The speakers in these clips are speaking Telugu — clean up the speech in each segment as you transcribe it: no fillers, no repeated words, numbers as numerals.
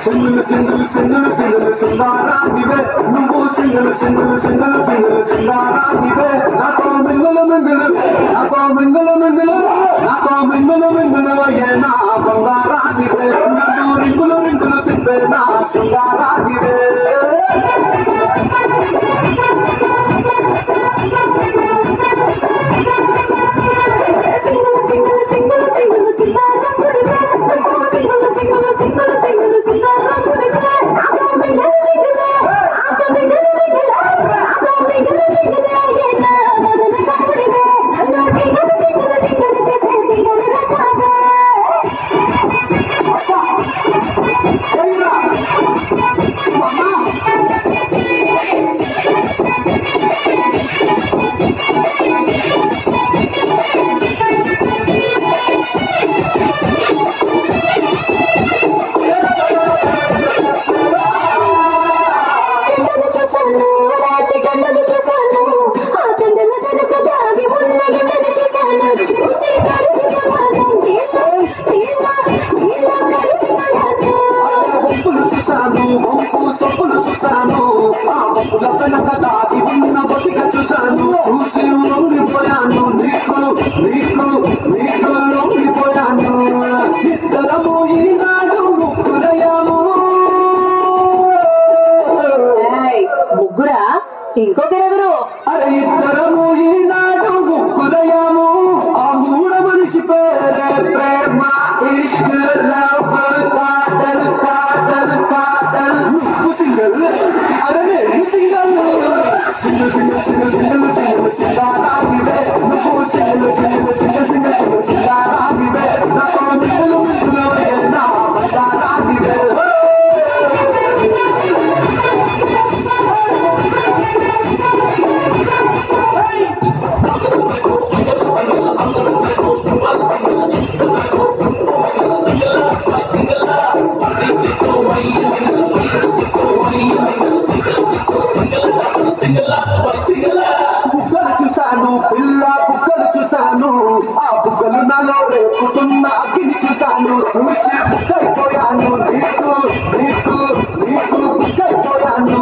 సింగులు సింగులు సింగులు సింగులు సింగారానివే నువ్వు సింగులు సింగులు సింగులు సింగులు సింగారానివే నాతో మింగులు మింగులు నాతో మింగులు మింగులు నాతో మింగులు మింగులు ఏ నా బంగారానివే నన్ను రింగులు రింగులు తిప్పే నా శృంగారానివే చూసి లొంగిపోయాను నీకు నీకు నీకు లొంగిపోయాను ఇద్దరము ఈనాడు ముగ్గురయ్యాము ముగ్గురా ఇంకొకరెవరు అరే ఇద్దరము ఈనాడు ముగ్గురయ్యాము ఆ మూడ మనిషి పేరే ప్రేమ ఇష్క్ లవ్ కాదల్ కాదల్ కాదల్ నువ్వు సింగల్ అరే నేను single single single single single single సింగారానివే నువ్వు single single single single single సింగారానివే నాతో మింగులు మింగులు ఏ నా బంగారానివే బుగ్గలు చూశాను పిల్ల బుగ్గలు చూశాను ఆ బుగ్గలు నాలో రేపుతున్న అగ్గిని చూశాను చూసి బుగ్గైపోయాను నీకు నీకు నీకు బుగ్గైపోయాను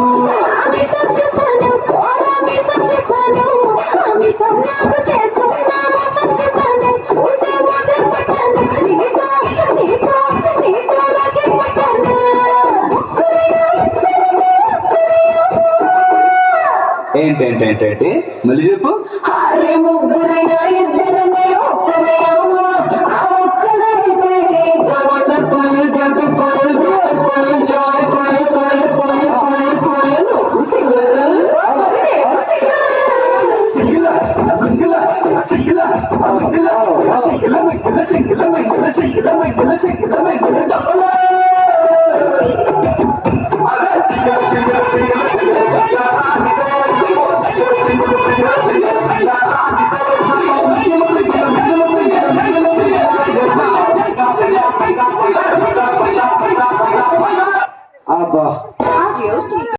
ఏంటేంటేంటి మళ్ళీ చెప్పు